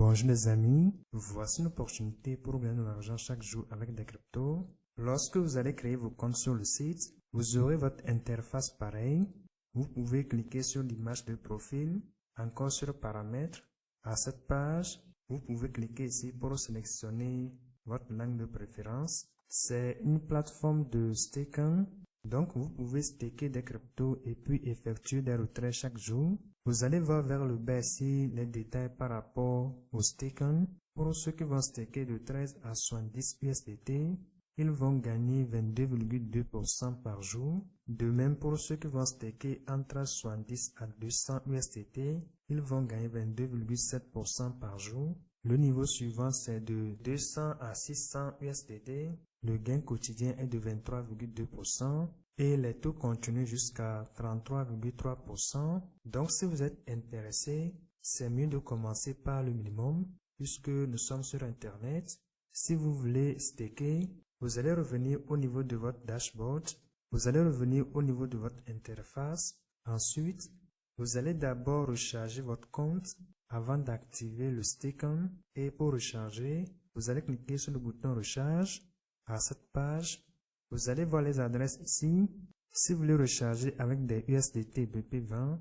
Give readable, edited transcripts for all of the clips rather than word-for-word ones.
Bonjour les amis, voici une opportunité pour gagner de l'argent chaque jour avec des cryptos. Lorsque vous allez créer vos comptes sur le site, vous aurez votre interface pareille. Vous pouvez cliquer sur l'image de profil, encore sur paramètres. À cette page, vous pouvez cliquer ici pour sélectionner votre langue de préférence. C'est une plateforme de staking. Donc, vous pouvez staker des cryptos et puis effectuer des retraits chaque jour. Vous allez voir vers le bas ici les détails par rapport au staking. Pour ceux qui vont staker de 13 à 70 USDT, ils vont gagner 22,2% par jour. De même, pour ceux qui vont staker entre 70 à 200 USDT, ils vont gagner 22,7% par jour. Le niveau suivant, c'est de 200 à 600 USDT. Le gain quotidien est de 23,2% et les taux continuent jusqu'à 33,3%. Donc, si vous êtes intéressé, c'est mieux de commencer par le minimum puisque nous sommes sur Internet. Si vous voulez staker, vous allez revenir au niveau de votre dashboard. Vous allez revenir au niveau de votre interface. Ensuite, vous allez d'abord recharger votre compte avant d'activer le staking. Et pour recharger, vous allez cliquer sur le bouton recharge. À cette page, vous allez voir les adresses ici. Si vous voulez recharger avec des USDT BP20,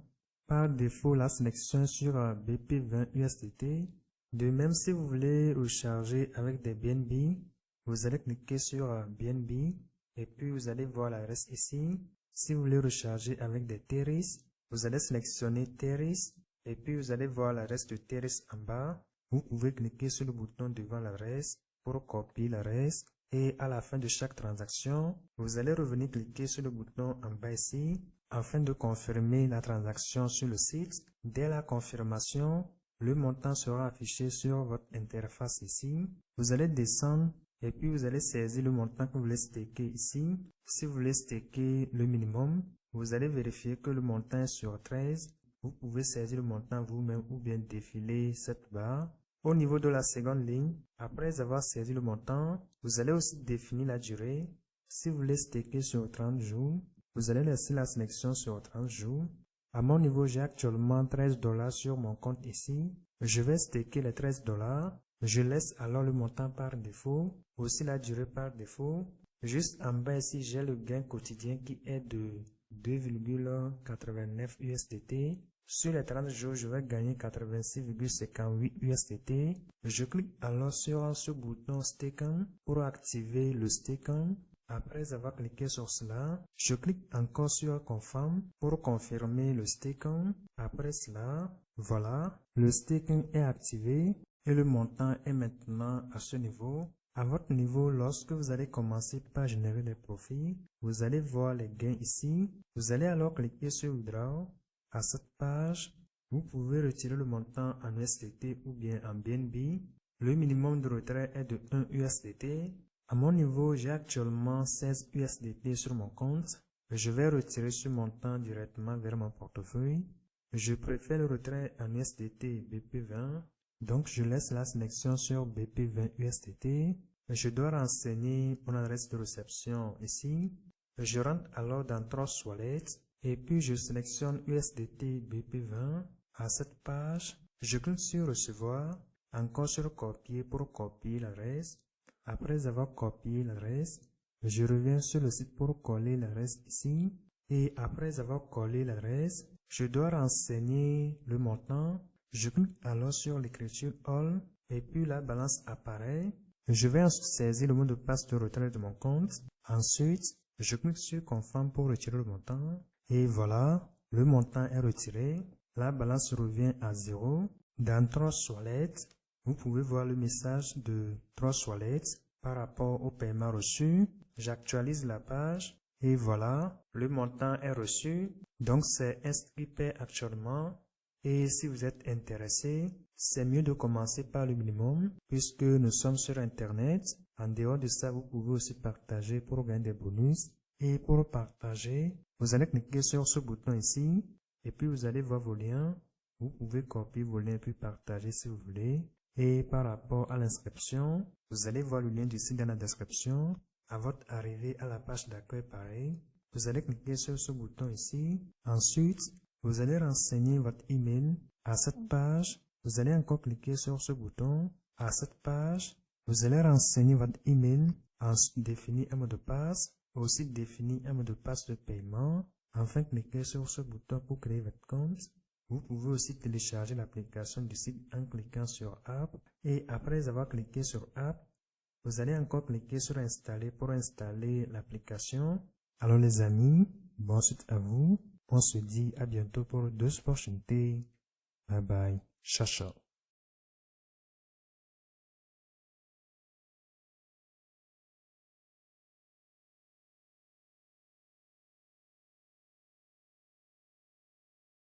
par défaut, la sélection est sur BP20 USDT. De même, si vous voulez recharger avec des BNB, vous allez cliquer sur BNB et puis vous allez voir l'adresse ici. Si vous voulez recharger avec des Teris, vous allez sélectionner Teris et puis vous allez voir l'adresse de Teris en bas. Vous pouvez cliquer sur le bouton devant l'adresse pour copier l'adresse. Et à la fin de chaque transaction, vous allez revenir cliquer sur le bouton en bas ici afin de confirmer la transaction sur le site. Dès la confirmation, le montant sera affiché sur votre interface ici. Vous allez descendre et puis vous allez saisir le montant que vous voulez staker ici. Si vous voulez staker le minimum, vous allez vérifier que le montant est sur 13. Vous pouvez saisir le montant vous-même ou bien défiler cette barre. Au niveau de la seconde ligne, après avoir saisi le montant, vous allez aussi définir la durée. Si vous voulez staker sur 30 jours, vous allez laisser la sélection sur 30 jours. À mon niveau, j'ai actuellement 13 $ sur mon compte ici. Je vais staker les 13 $. Je laisse alors le montant par défaut, aussi la durée par défaut. Juste en bas ici, j'ai le gain quotidien qui est de 2,89 USDT. Sur les 30 jours, je vais gagner 86,58 USDT. Je clique alors sur ce bouton staking pour activer le staking. Après avoir cliqué sur cela, je clique encore sur Confirm pour confirmer le staking. Après cela, voilà, le staking est activé et le montant est maintenant à ce niveau. À votre niveau, lorsque vous allez commencer par générer des profits, vous allez voir les gains ici. Vous allez alors cliquer sur Withdraw. À cette page, vous pouvez retirer le montant en USDT ou bien en BNB. Le minimum de retrait est de 1 USDT. À mon niveau, j'ai actuellement 16 USDT sur mon compte. Je vais retirer ce montant directement vers mon portefeuille. Je préfère le retrait en USDT BP20. Donc, je laisse la sélection sur BP20 USDT. Je dois renseigner mon adresse de réception ici. Je rentre alors dans Trust Wallet. Et puis, je sélectionne USDT BP20. À cette page, je clique sur Recevoir, encore sur Copier pour copier l'adresse. Après avoir copié l'adresse, je reviens sur le site pour coller l'adresse ici. Et après avoir collé l'adresse, je dois renseigner le montant. Je clique alors sur l'écriture All et puis la balance apparaît. Je vais ensuite saisir le mot de passe de retrait de mon compte. Ensuite, je clique sur Confirm pour retirer le montant. Et voilà, le montant est retiré. La balance revient à 0. Dans Trust Wallet, vous pouvez voir le message de Trust Wallet par rapport au paiement reçu. J'actualise la page et voilà, le montant est reçu. Donc c'est inscrit paie actuellement. Et si vous êtes intéressé, c'est mieux de commencer par le minimum puisque nous sommes sur Internet. En dehors de ça, vous pouvez aussi partager pour gagner des bonus. Et pour partager, vous allez cliquer sur ce bouton ici et puis vous allez voir vos liens. Vous pouvez copier vos liens et puis partager si vous voulez. Et par rapport à l'inscription, vous allez voir le lien du site dans la description. À votre arrivée à la page d'accueil pareil, vous allez cliquer sur ce bouton ici. Ensuite, vous allez renseigner votre email. À cette page, vous allez encore cliquer sur ce bouton. À cette page, vous allez renseigner votre email, définir un mot de passe, aussi définir un mot de passe de paiement. Enfin, cliquez sur ce bouton pour créer votre compte. Vous pouvez aussi télécharger l'application du site en cliquant sur App. Et après avoir cliqué sur App, vous allez encore cliquer sur Installer pour installer l'application. Alors les amis, bonne suite à vous. On se dit à bientôt pour d'autres opportunités. Bye bye. Ciao, ciao.